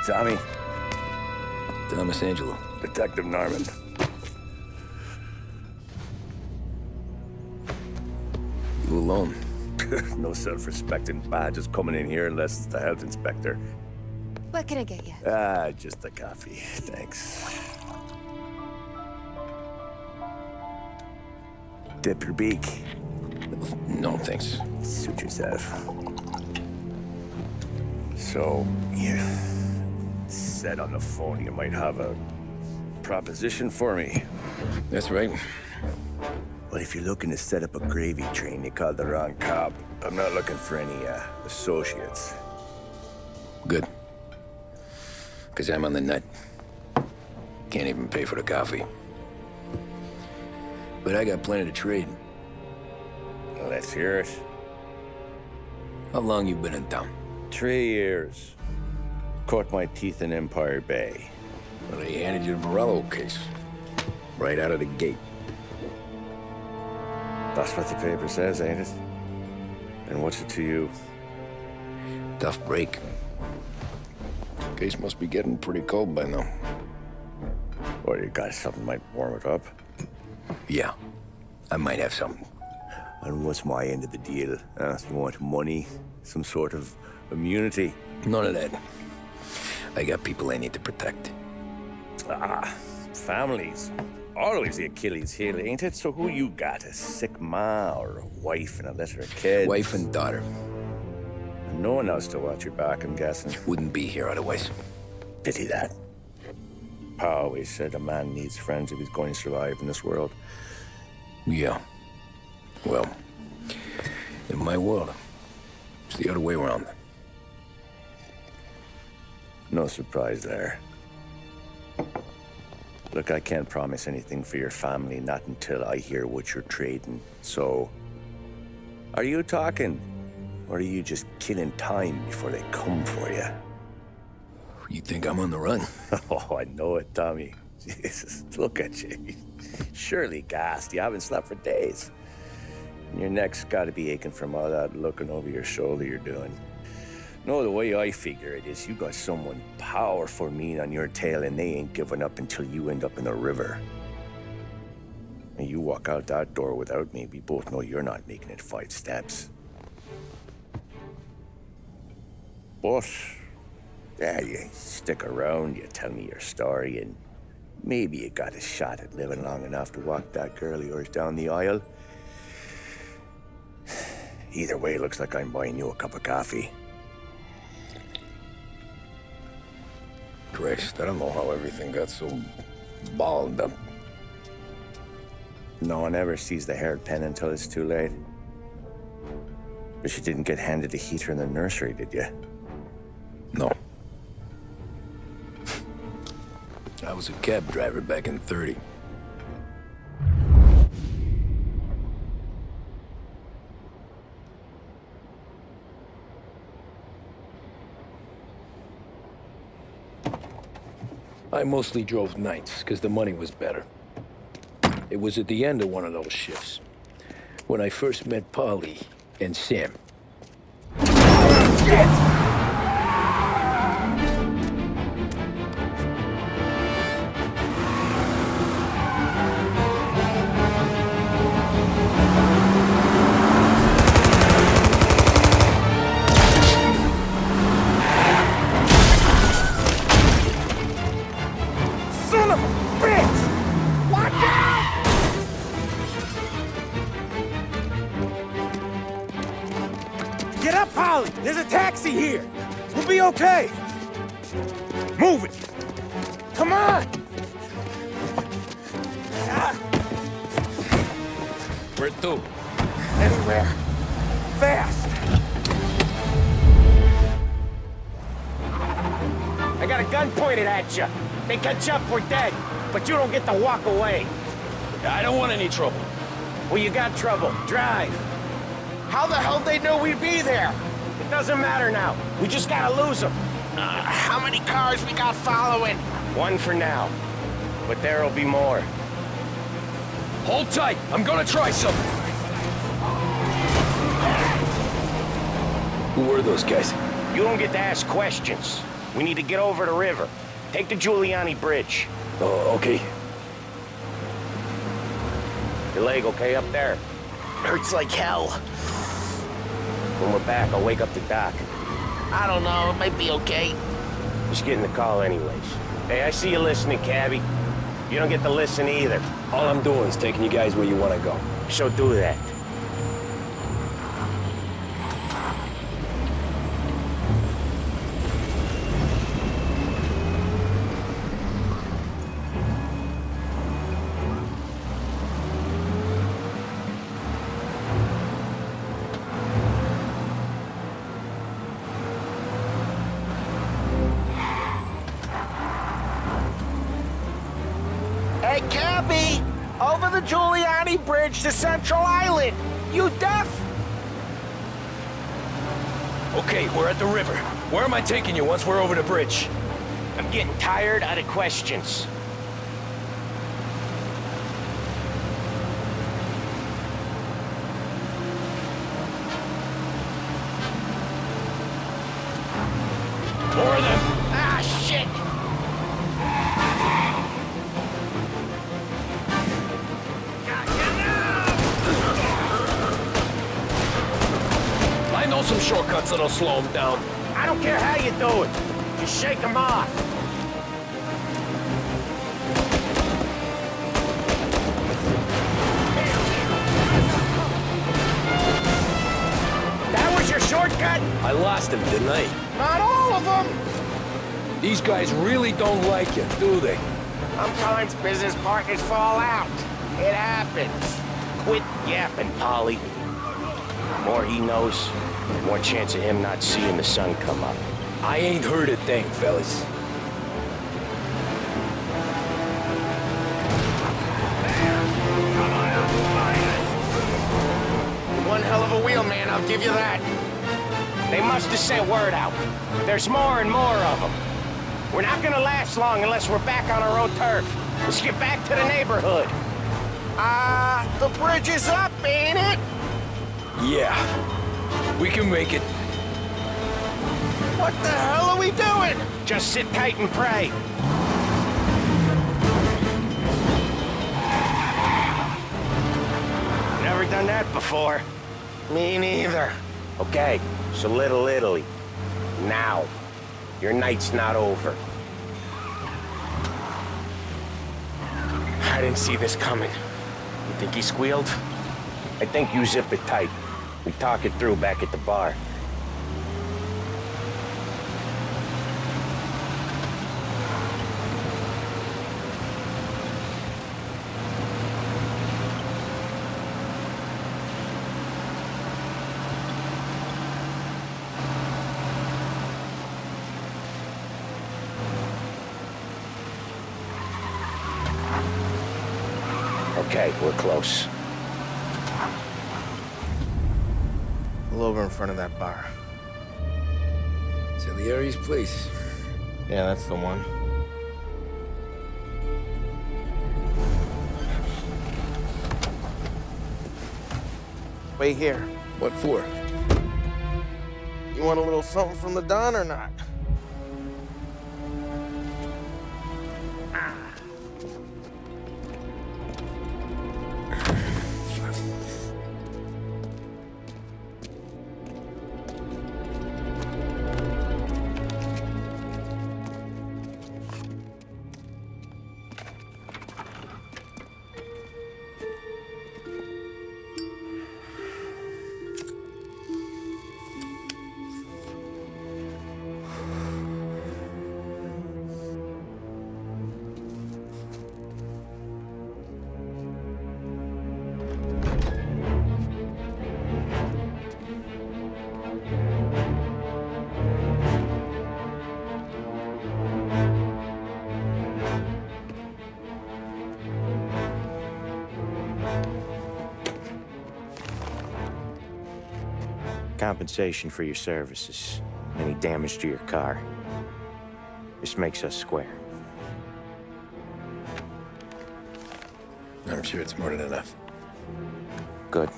Tommy. Thomas Angelo. Detective Norman. You alone? No self-respecting badges coming in here unless it's the health inspector. What can I get you? Just a coffee, thanks. Dip your beak. No, thanks. Suit yourself. So, you said on the phone you might have a proposition for me. That's right. Well, if you're looking to set up a gravy train, you called the wrong cop. I'm not looking for any, associates. Good. Because I'm on the nut. Can't even pay for the coffee. But I got plenty to trade. Well, let's hear it. How long you been in town? 3 years. Caught my teeth in Empire Bay. Well, they handed you the Morello case. Right out of the gate. That's what the paper says, ain't it? And what's it to you? Tough break. Case must be getting pretty cold by now. Or you got something might warm it up? Yeah, I might have something. And what's my end of the deal? You want money? Some sort of immunity? None of that. I got people I need to protect. Families. Always the Achilles heel, ain't it? So who you got? A sick ma or a wife and a litter of kids? Wife and daughter. And no one else to watch your back, I'm guessing. Wouldn't be here otherwise. Pity that. Pa always said a man needs friends if he's going to survive in this world. Yeah. Well, in my world, it's the other way around. No surprise there. Look, I can't promise anything for your family, not until I hear what you're trading. So, are you talking? Or are you just killing time before they come for you? You think I'm on the run? Oh, I know it, Tommy. Jesus, look at you. Surely gassed. You haven't slept for days. And your neck's got to be aching from all that looking over your shoulder you're doing. No, the way I figure it is you got someone powerful mean on your tail and they ain't giving up until you end up in the river. And you walk out that door without me, we both know you're not making it 5 steps. But, yeah, you stick around, you tell me your story, and maybe you got a shot at living long enough to walk that girl of yours down the aisle. Either way, it looks like I'm buying you a cup of coffee. Christ, I don't know how everything got so balled up. No one ever sees the haired pen until it's too late. But you didn't get handed a heater in the nursery, did you? No. I was a cab driver back in '30. I mostly drove nights, because the money was better. It was at the end of one of those shifts, when I first met Polly and Sam. Shit! Get up, Polly! There's a taxi here! We'll be okay! Move it! Come on! Where to? Anywhere. Fast! I got a gun pointed at you. They catch up, we're dead. But you don't get to walk away. I don't want any trouble. Well, you got trouble. Drive. How the hell they know we'd be there? It doesn't matter now. We just gotta lose them. How many cars we got following? One for now. But there'll be more. Hold tight. I'm gonna try something. Who were those guys? You don't get to ask questions. We need to get over the river. Take the Giuliani Bridge. Oh, okay. Your leg okay up there? Hurts like hell. When we're back, I'll wake up the doc. I don't know, it might be okay. Just getting the call anyways. Hey, I see you listening, cabbie. You don't get to listen either. All I'm doing is taking you guys where you want to go. So do that. Hey, Cappy! Over the Giuliani Bridge to Central Island! You deaf? Okay, we're at the river. Where am I taking you once we're over the bridge? I'm getting tired of the questions. More of them! Ah, shit! I know some shortcuts that'll slow them down. I don't care how you do it. Just shake them off. That was your shortcut? I lost him, didn't I? Not all of them! These guys really don't like you, do they? Sometimes business partners fall out. It happens. Quit yapping, Polly. The more he knows, the more chance of him not seeing the sun come up. I ain't heard a thing, fellas. One hell of a wheel, man, I'll give you that. They must have sent word out. There's more and more of them. We're not gonna last long unless we're back on our own turf. Let's get back to the neighborhood. The bridge is up, ain't it? Yeah. We can make it. What the hell are we doing? Just sit tight and pray. Never done that before. Me neither. Okay, so Little Italy. Now. Your night's not over. I didn't see this coming. You think he squealed? I think you zip it tight. We talk it through back at the bar. Okay, we're close. Pull over in front of that bar. Salieri's place. Yeah, that's the one. Wait here. What for? You want a little something from the Don or not? Compensation for your services. Any damage to your car. This makes us square. I'm sure it's more than enough. Good.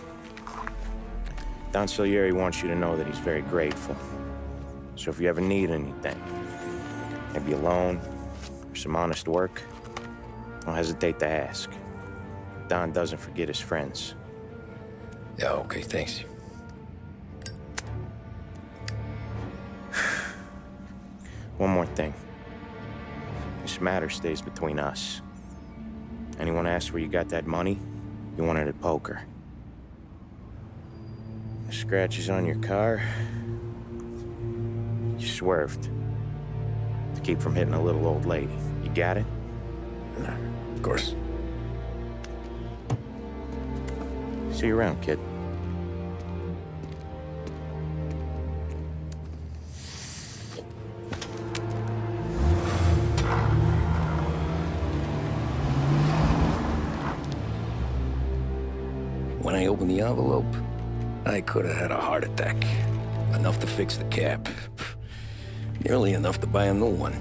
Don Salieri wants you to know that he's very grateful. So if you ever need anything, maybe a loan, or some honest work, don't hesitate to ask. Don doesn't forget his friends. Yeah, okay, thanks. One more thing. This matter stays between us. Anyone asks where you got that money, you won it at poker. The scratches on your car, you swerved to keep from hitting a little old lady. You got it? Of course. See you around, kid. When I opened the envelope, I could have had a heart attack. Enough to fix the cap. Nearly enough to buy a new one.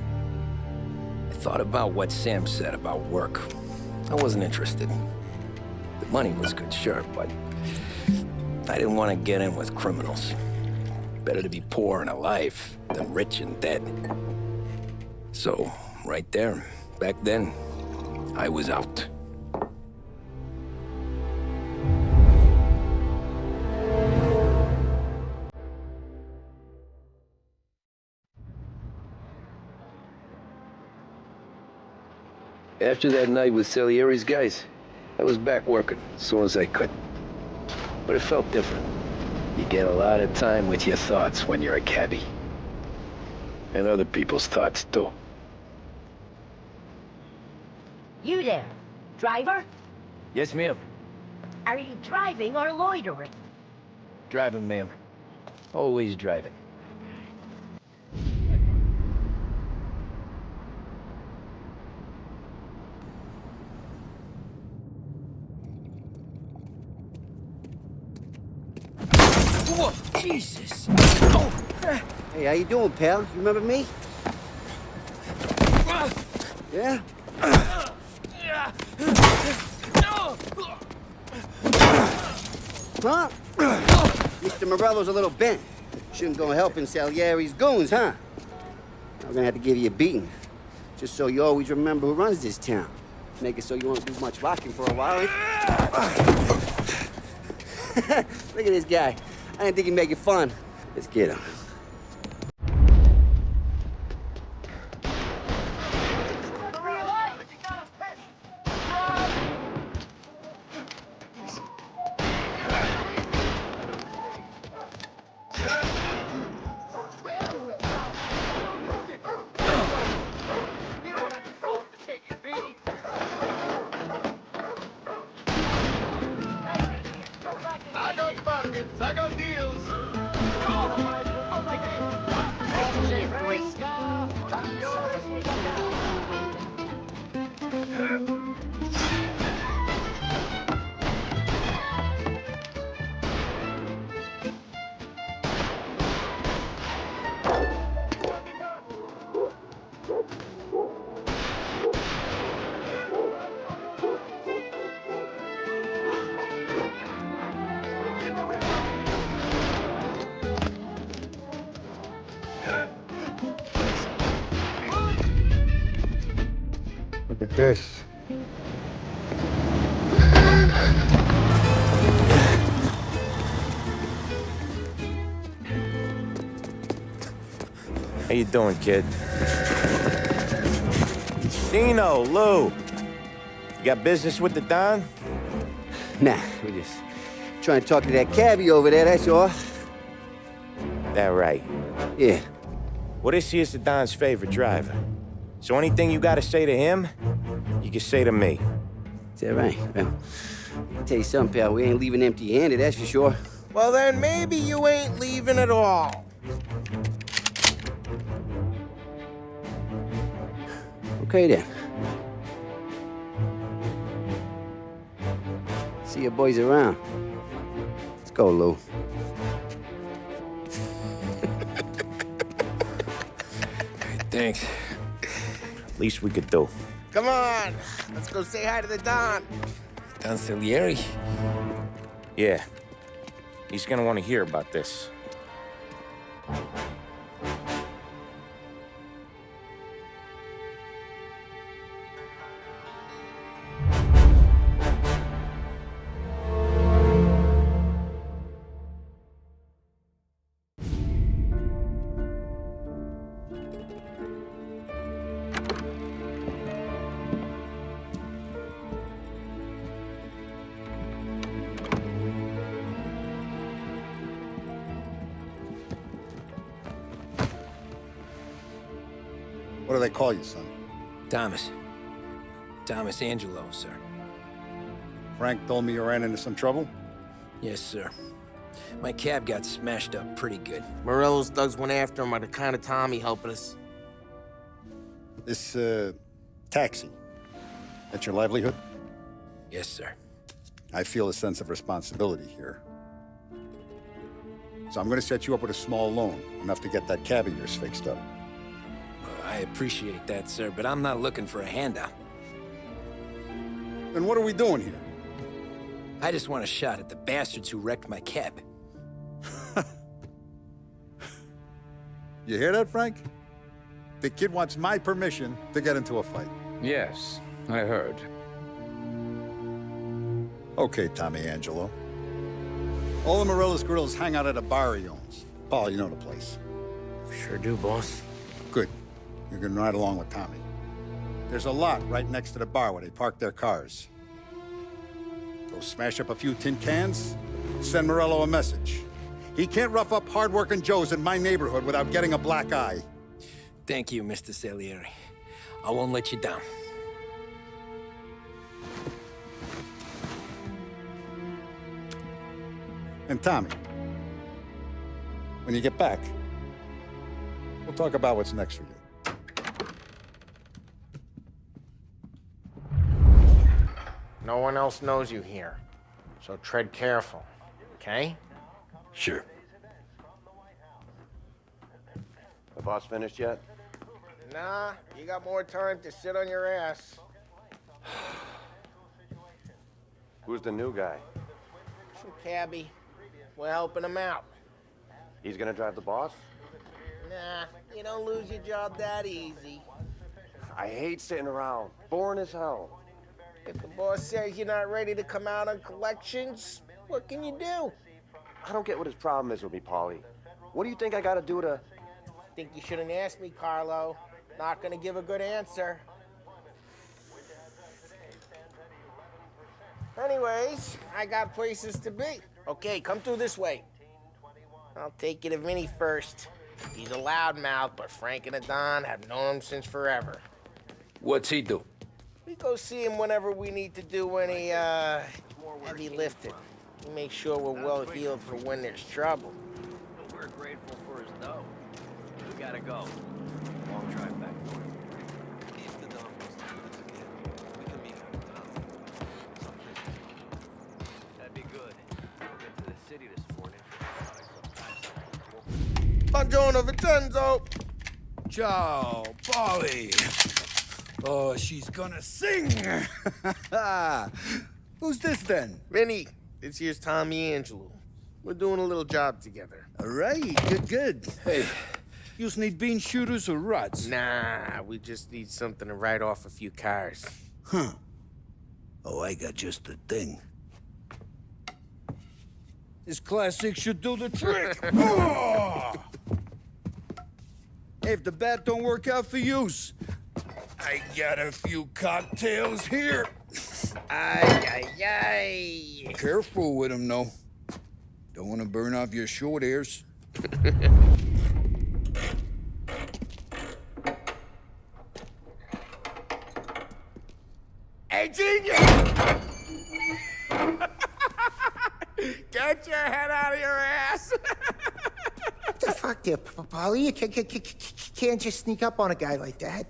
I thought about what Sam said about work. I wasn't interested. The money was good, sure, but I didn't want to get in with criminals. Better to be poor and alive than rich and dead. So, right there, back then, I was out. After that night with Salieri's guys, I was back working as soon as I could. But it felt different. You get a lot of time with your thoughts when you're a cabbie. And other people's thoughts, too. You there, driver? Yes, ma'am. Are you driving or loitering? Driving, ma'am. Always driving. Whoa, Jesus! Hey, how you doing, pal? You remember me? Yeah? Huh? Mr. Morello's a little bent. Shouldn't go helping Salieri's goons, huh? I'm gonna have to give you a beating. Just so you always remember who runs this town. Make it so you won't do much rocking for a while. Look at this guy. I didn't think he'd make it fun. Let's get him. I got deals. Look at this. How you doing, kid? Dino, Lou. You got business with the Don? Nah, we're just trying to talk to that cabbie over there, that's all. That right. Yeah. Well, this here's the Don's favorite driver. So anything you gotta say to him, you can say to me. Is that right? Well, I'll tell you something, pal. We ain't leaving empty-handed, that's for sure. Well, then maybe you ain't leaving at all. Okay, then. See your boys around. Let's go, Lou. Thanks. Least we could do. Come on, let's go say hi to the Don. Don Salieri? Yeah. He's gonna want to hear about this. What do they call you, son? Thomas. Thomas Angelo, sir. Frank told me you ran into some trouble? Yes, sir. My cab got smashed up pretty good. Morello's thugs went after him on account of Tommy helping us. This, taxi. That's your livelihood? Yes, sir. I feel a sense of responsibility here. So I'm gonna set you up with a small loan, enough to get that cab of yours fixed up. I appreciate that, sir, but I'm not looking for a handout. Then what are we doing here? I just want a shot at the bastards who wrecked my cab. You hear that, Frank? The kid wants my permission to get into a fight. Yes, I heard. Okay, Tommy Angelo. All the Morello's grills hang out at a bar he owns. Paul, you know the place. Sure do, boss. Good. You can ride along with Tommy. There's a lot right next to the bar where they park their cars. Go smash up a few tin cans, send Morello a message. He can't rough up hard-working Joes in my neighborhood without getting a black eye. Thank you, Mr. Salieri. I won't let you down. And Tommy, when you get back, we'll talk about what's next for you. No one else knows you here, so tread careful, okay? Sure. The boss finished yet? Nah, you got more time to sit on your ass. Who's the new guy? Some cabbie. We're helping him out. He's gonna drive the boss? Nah, you don't lose your job that easy. I hate sitting around. Boring as hell. If the boss says you're not ready to come out on collections, what can you do? I don't get what his problem is with me, Paulie. What do you think I gotta do to... Think you shouldn't ask me, Carlo. Not gonna give a good answer. Anyways, I got places to be. Okay, come through this way. I'll take you to Vinny first. He's a loudmouth, but Frank and the Don have known him since forever. What's he do? We go see him whenever we need to do any, heavy lifting. We make sure we're well healed for when there's trouble. We're grateful for his dough. We gotta go. Long drive back north. That'd be good. We'll get to the city this morning. Buongiorno, Vincenzo! Ciao, Polly. Oh, she's gonna sing. Who's this then? Vinny, this here's Tommy Angelo. We're doing a little job together. All right, good. Hey, you need bean shooters or rods? Nah, we just need something to write off a few cars. Huh. Oh, I got just the thing. This classic should do the trick. Oh! If the bat don't work out for use, I got a few cocktails here. Ay. Careful with them, though. Don't want to burn off your short hairs. Hey, genius! Get your head out of your ass! What the fuck there, Polly? You can't just sneak up on a guy like that.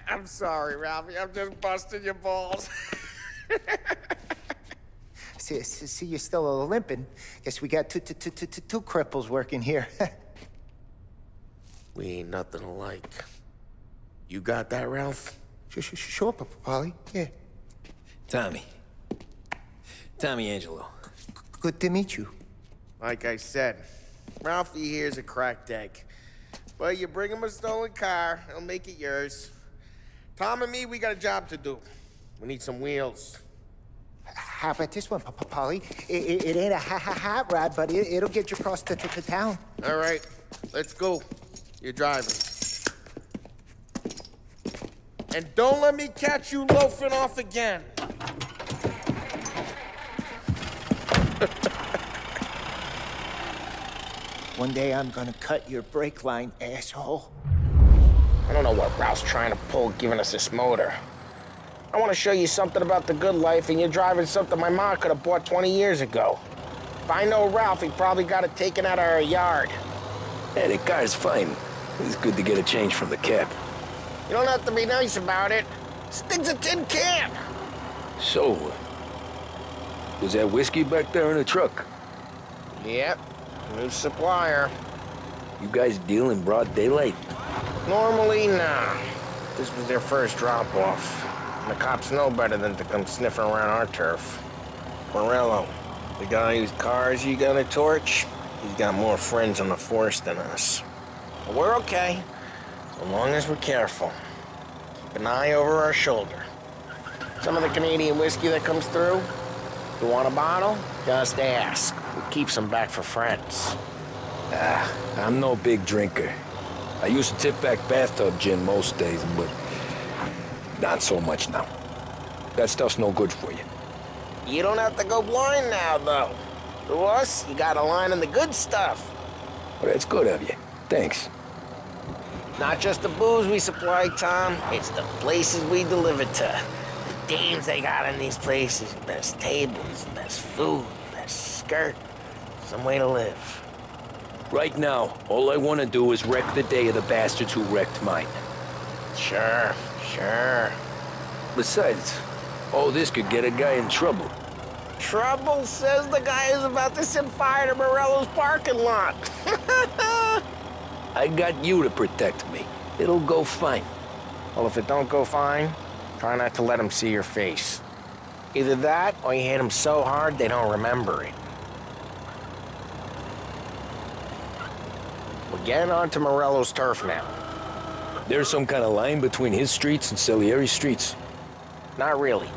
I'm sorry, Ralphie. I'm just busting your balls. See, you're still limping. Guess we got two cripples working here. We ain't nothing alike. You got that, Ralph? Sure, Polly. Yeah. Tommy Angelo. Good to meet you. Like I said, Ralphie here's a cracked egg. But you bring him a stolen car, he'll make it yours. Tom and me, we got a job to do. We need some wheels. How about this one, Polly? It ain't a hot rod, but it'll get you across to town. All right, let's go. You're driving. And don't let me catch you loafing off again. One day I'm gonna cut your brake line, asshole. I don't know what Ralph's trying to pull giving us this motor. I want to show you something about the good life, and you're driving something my mom could have bought 20 years ago. If I know Ralph, he probably got it taken out of our yard. Yeah, the car's fine. It's good to get a change from the cab. You don't have to be nice about it. This thing's a tin can. So, was that whiskey back there in the truck? Yep, new supplier. You guys deal in broad daylight? Normally, nah. This was their first drop-off. And the cops know better than to come sniffing around our turf. Morello, the guy whose cars you got a torch, he's got more friends on the force than us. But we're okay, so long as we're careful. Keep an eye over our shoulder. Some of the Canadian whiskey that comes through, if you want a bottle, just ask. We keep some back for friends. I'm no big drinker. I used to tip back bathtub gin most days, but not so much now. That stuff's no good for you. You don't have to go blind now, though. To us, you got a line on the good stuff. Well, that's good of you. Thanks. Not just the booze we supply, Tom. It's the places we deliver to. The dames they got in these places. Best tables, best food, best skirt. Some way to live. Right now, all I want to do is wreck the day of the bastards who wrecked mine. Sure. Besides, all this could get a guy in trouble. Trouble, says the guy who's about to set fire to Morello's parking lot. I got you to protect me. It'll go fine. Well, if it don't go fine, try not to let them see your face. Either that, or you hit them so hard they don't remember it. We're getting onto Morello's turf now. There's some kind of line between his streets and Salieri streets? Not really.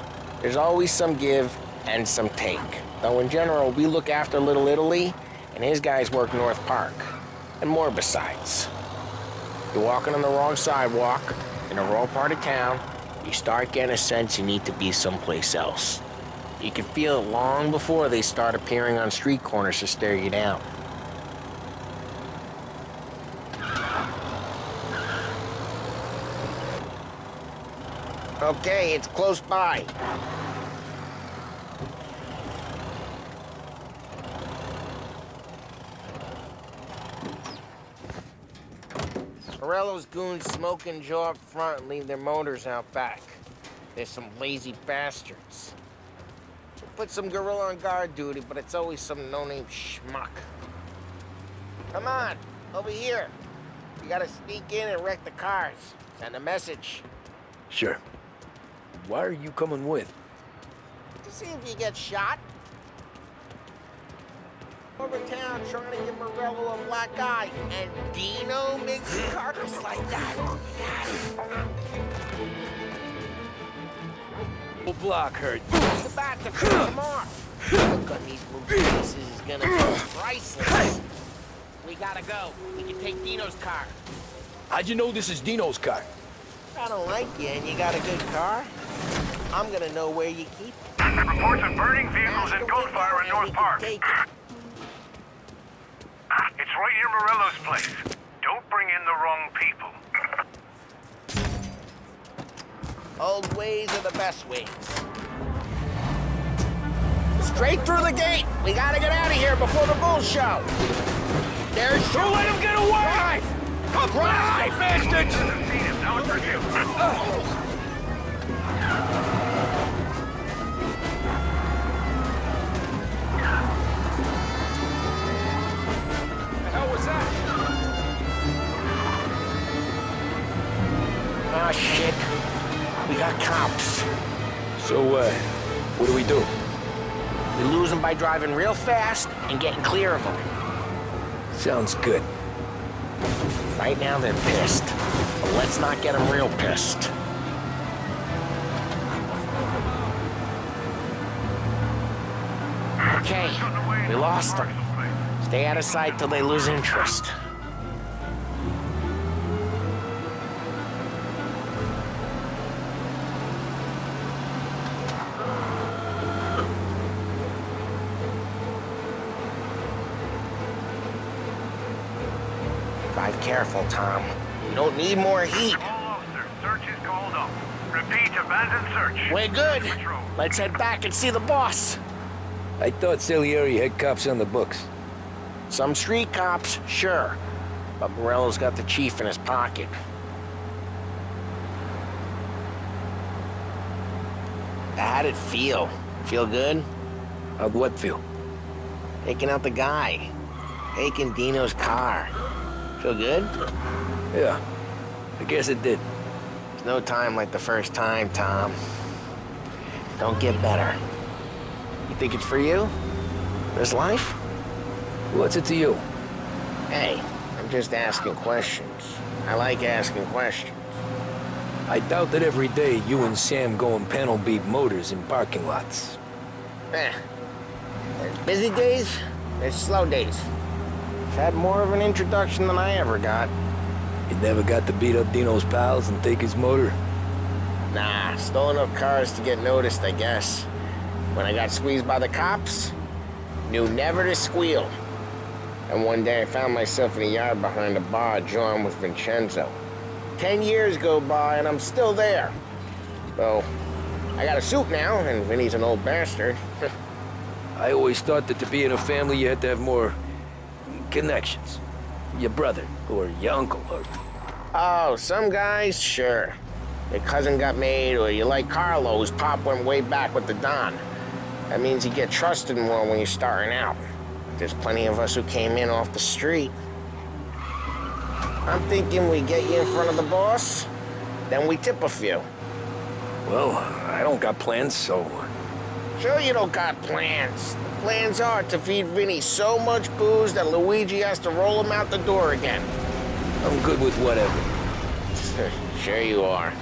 There's always some give and some take. Though in general, we look after Little Italy, and his guys work North Park. And more besides. You're walking on the wrong sidewalk, in the wrong part of town, you start getting a sense you need to be someplace else. You can feel it long before they start appearing on street corners to stare you down. Okay, it's close by. Morello's goons smoke and jaw up front and leave their motors out back. They're some lazy bastards. We'll put some gorilla on guard duty, but it's always some no-name schmuck. Come on, over here. You gotta sneak in and wreck the cars. Send a message. Sure. Why are you coming with? To see if you get shot. Over town trying to give Morello a black eye, and Dino makes a carcass like that. Whole block hurt. It's about to cut him off. Look on these movie pieces is gonna be priceless. We gotta go. We can take Dino's car. How'd you know this is Dino's car? I don't like you and you got a good car. I'm gonna know where you keep it. Reports of burning vehicles and gunfire in North Park. It's right near Morello's place. Don't bring in the wrong people. Old ways are the best ways. Straight through the gate. We gotta get out of here before the bull show. There's... Don't let him get away! Come drive, bastards! Now it's review. Oh, shit. We got cops. So, what do we do? We lose them by driving real fast and getting clear of them. Sounds good. Right now, they're pissed. But let's not get them real pissed. Okay, we lost them. Stay out of sight till they lose interest. Drive careful, Tom. We don't need more heat. All officers, search is called off. Repeat, abandoned search. We're good. Patrol. Let's head back and see the boss. I thought Salieri had cops on the books. Some street cops, sure. But Morello's got the chief in his pocket. How'd it feel? Feel good? How'd what feel? Taking out the guy. Taking Dino's car. Feel good? Yeah, I guess it did. There's no time like the first time, Tom. Don't get better. You think it's for you? This life? What's it to you? Hey, I'm just asking questions. I like asking questions. I doubt that every day you and Sam go and panel beat motors in parking lots. There's busy days, there's slow days. I've had more of an introduction than I ever got. You never got to beat up Dino's pals and take his motor? Nah, stole enough cars to get noticed, I guess. When I got squeezed by the cops, knew never to squeal. And one day I found myself in a yard behind a bar drawn with Vincenzo. 10 years go by and I'm still there. Though, I got a suit now, and Vinny's an old bastard. I always thought that to be in a family you had to have more connections. Your brother, or your uncle, or... Oh, some guys, sure. Your cousin got made, or you like Carlos, Pop went way back with the Don. That means you get trusted more when you're starting out. There's plenty of us who came in off the street. I'm thinking we get you in front of the boss, then we tip a few. Well, I don't got plans, so... Sure you don't got plans. The plans are to feed Vinny so much booze that Luigi has to roll him out the door again. I'm good with whatever. Sure you are.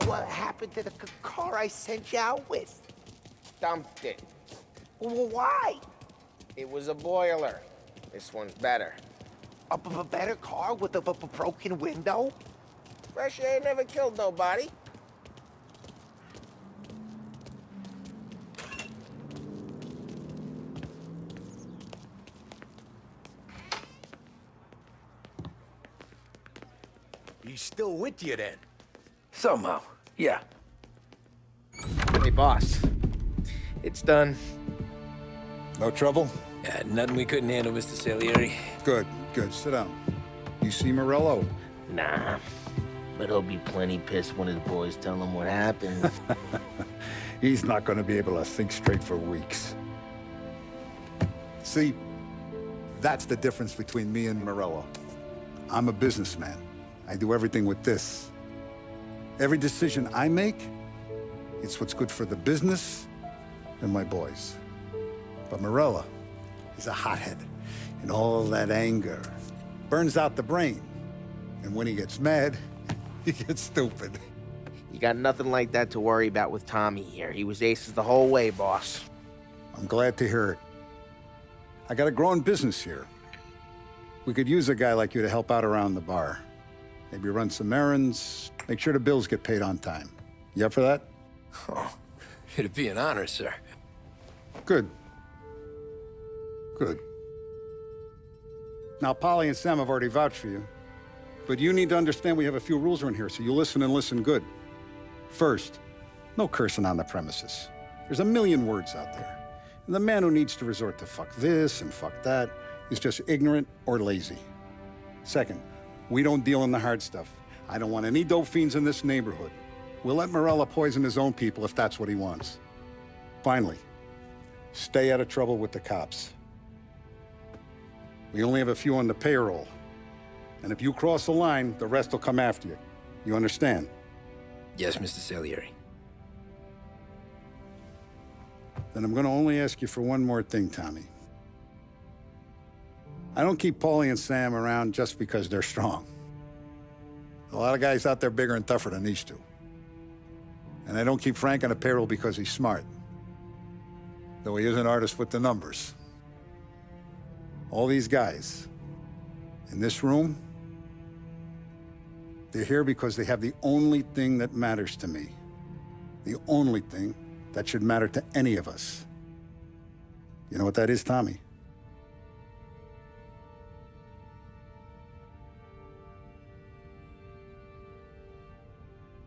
What happened to the car I sent you out with? Dumped it. Why? It was a boiler. This one's better. A better car with a broken window? Fresh air never killed nobody. He's still with you then? Somehow, yeah. Hey, boss. It's done. No trouble? Yeah, nothing we couldn't handle, Mr. Salieri. Good, good. Sit down. You see Morello? Nah, but he'll be plenty pissed when his boys tell him what happened. He's not going to be able to think straight for weeks. See, that's the difference between me and Morello. I'm a businessman. I do everything with this. Every decision I make, it's what's good for the business and my boys. But Morello is a hothead, and all that anger burns out the brain. And when he gets mad, he gets stupid. You got nothing like that to worry about with Tommy here. He was aces the whole way, boss. I'm glad to hear it. I got a growing business here. We could use a guy like you to help out around the bar. Maybe run some errands, make sure the bills get paid on time. You up for that? Oh, it'd be an honor, sir. Good. Good. Now, Polly and Sam have already vouched for you. But you need to understand we have a few rules around here, so you listen and listen good. First, no cursing on the premises. There's a million words out there. And the man who needs to resort to fuck this and fuck that is just ignorant or lazy. Second, we don't deal in the hard stuff. I don't want any dope fiends in this neighborhood. We'll let Morello poison his own people if that's what he wants. Finally, stay out of trouble with the cops. We only have a few on the payroll. And if you cross the line, the rest will come after you. You understand? Yes, Mr. Salieri. Then I'm gonna only ask you for one more thing, Tommy. I don't keep Paulie and Sam around just because they're strong. A lot of guys out there bigger and tougher than these two. And I don't keep Frank on the payroll because he's smart. Though he is an artist with the numbers. All these guys in this room, they're here because they have the only thing that matters to me. The only thing that should matter to any of us. You know what that is, Tommy?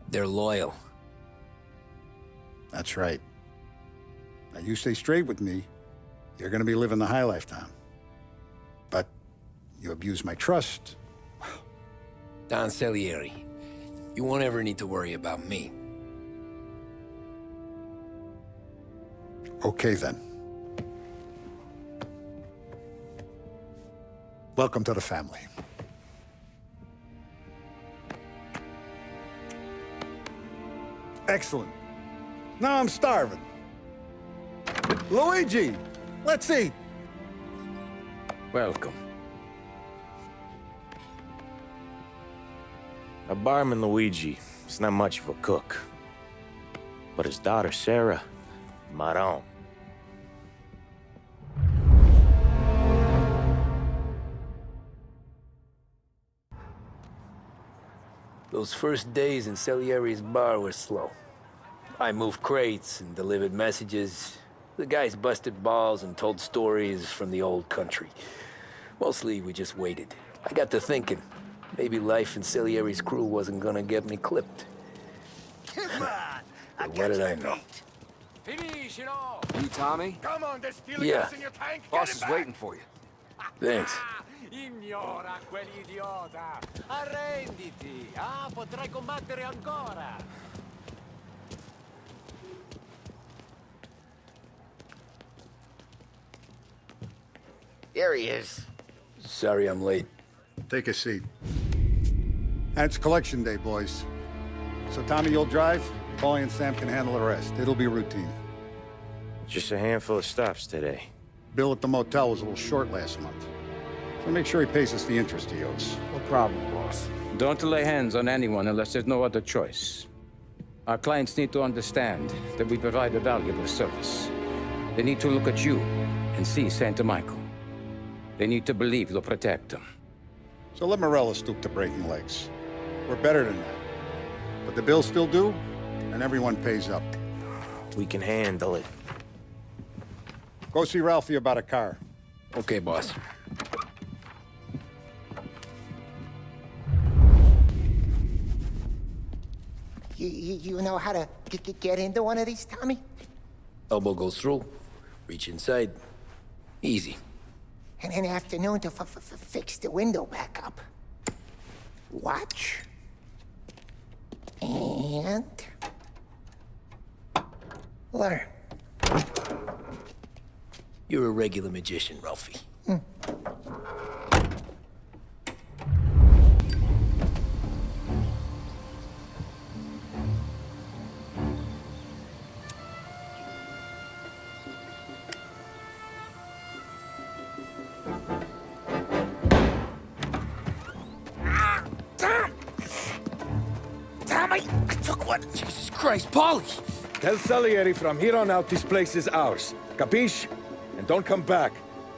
They're loyal. That's right. Now, you stay straight with me, you're gonna be living the high life, Tom. But you abuse my trust. Don Salieri, you won't ever need to worry about me. Okay, then. Welcome to the family. Excellent. Now I'm starving. Luigi, let's eat. Welcome. Our barman Luigi is not much of a cook. But his daughter Sarah, Maron. Those first days in Salieri's bar were slow. I moved crates and delivered messages. The guys busted balls and told stories from the old country. Mostly, we just waited. I got to thinking, maybe life in Salieri's crew wasn't gonna get me clipped. Come on! What did I know? You, Tommy? Come on, there's still Yeah. gas in your tank. Boss Get is it back. waiting for you. Thanks. Ignora quell'idiota! Arrenditi! Ah, potrai combattere ancora! There he is. Sorry I'm late. Take a seat. And it's collection day, boys. So Tommy, you'll drive. Paulie and Sam can handle the rest. It'll be routine. Just a handful of stops today. Bill at the motel was a little short last month. So make sure he pays us the interest he owes. No problem, boss. Don't lay hands on anyone unless there's no other choice. Our clients need to understand that we provide a valuable service. They need to look at you and see Santa Michael. They need to believe you'll protect them. So let Morello stoop to breaking legs. We're better than that. But the bills still due, and everyone pays up. We can handle it. Go see Ralphie about a car. Okay, boss. You know how to get into one of these, Tommy? Elbow goes through, reach inside. Easy. And an afternoon to fix the window back up. Watch. And... learn. You're a regular magician, Ralphie. Tommy, I took one. Jesus Christ, Paulie! Tell Salieri from here on out this place is ours. Capiche? And don't come back,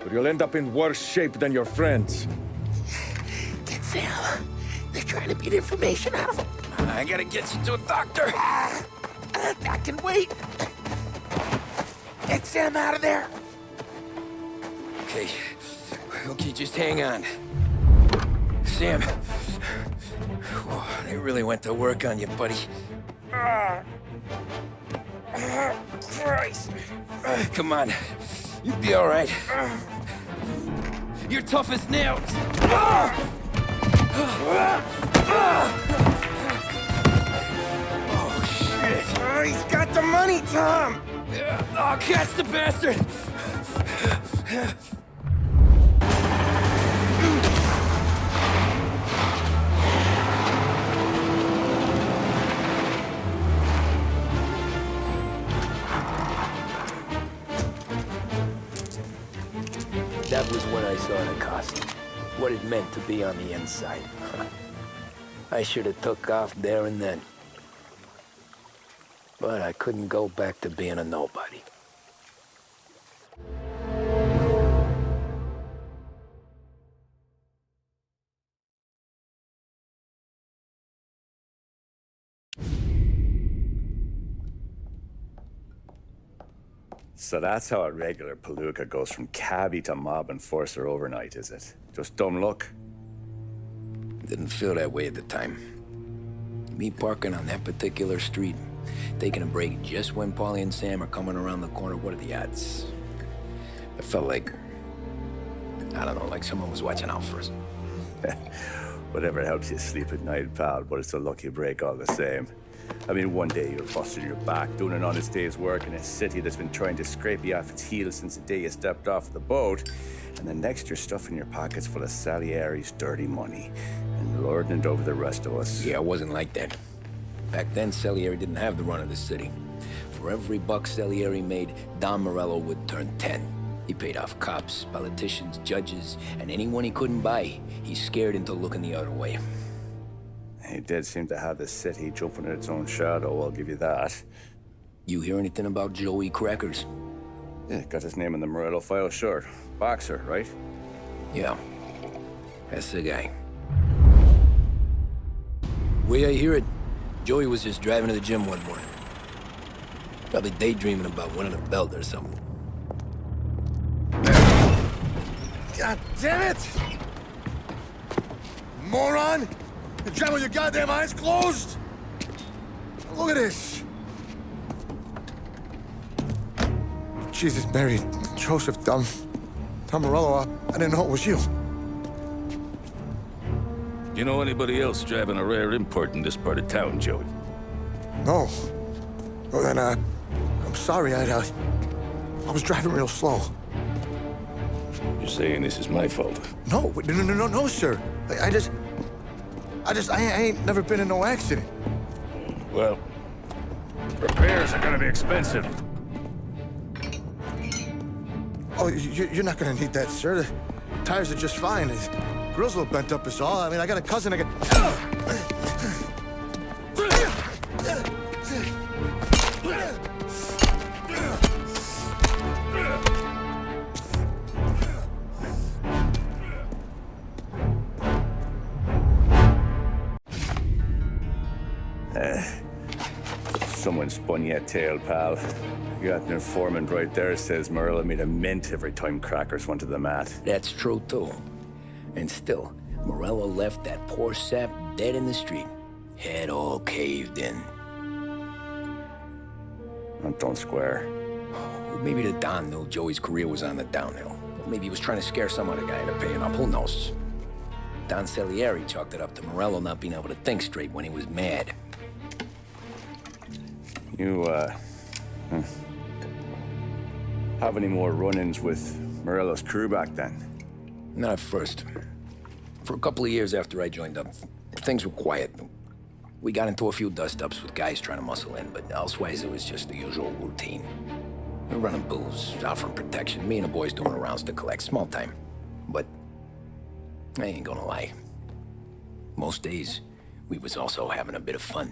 or you'll end up in worse shape than your friends. Get Sal. They're trying to beat information out of him. I gotta get you to a doctor. I can wait. Get Sam out of there. Okay. Okay, just hang on. Sam. They really went to work on you, buddy. Christ. Come on. You'll be all right. You're tough as nails. Oh, shit. Oh, he's got the money, Tom. Oh, catch the bastard. That was when I saw the costume. What it meant to be on the inside. I should have took off there and then. But I couldn't go back to being a nobody. So that's how a regular palooka goes from cabbie to mob enforcer overnight, is it? Just dumb luck? Didn't feel that way at the time. Me parking on that particular street, taking a break just when Paulie and Sam are coming around the corner, what are the odds? It felt like, I don't know, like someone was watching out for us. Whatever helps you sleep at night, pal, but it's a lucky break all the same. I mean, one day you're busting your back, doing an honest day's work in a city that's been trying to scrape you off its heels since the day you stepped off the boat, and the next you're stuffing your pockets full of Salieri's dirty money and lording it over the rest of us. Yeah, it wasn't like that. Back then, Salieri didn't have the run of the city. For every buck Salieri made, Don Morello would turn 10. He paid off cops, politicians, judges, and anyone he couldn't buy, he scared into looking the other way. He did seem to have the city jumping in its own shadow, I'll give you that. You hear anything about Joey Crackers? Yeah, got his name in the Morello file, sure. Boxer, right? Yeah, that's the guy. The way I hear it, Joey was just driving to the gym one morning. Probably daydreaming about winning a belt or something. God damn it! Moron! You're driving with your goddamn eyes closed? Look at this! Jesus, Mary, Joseph, Tom Morello, I didn't know it was you. You know anybody else driving a rare import in this part of town, Joey? No. Well, then, I'm sorry, I was driving real slow. You're saying this is my fault? No, sir. I ain't never been in no accident. Well, repairs are gonna be expensive. Oh, you're not gonna need that, sir. The tires are just fine. His grill's a little bent up is all. I mean, I got a cousin I can... Someone spun you a tail, pal. You got an informant right there says Morello made a mint every time Crackers went to the mat. That's true, too. And still, Morello left that poor sap dead in the street. Head all caved in. Don't square. Maybe the Don knew Joey's career was on the downhill. Maybe he was trying to scare some other guy into paying up. Who knows? Don Salieri chalked it up to Morello not being able to think straight when he was mad. You, have any more run-ins with Morello's crew back then? Not at first. For a couple of years after I joined up, things were quiet. We got into a few dust-ups with guys trying to muscle in, but elsewise it was just the usual routine. We're running booze, offering protection, me and the boys doing the rounds to collect, small time. But I ain't gonna lie. Most days, we was also having a bit of fun.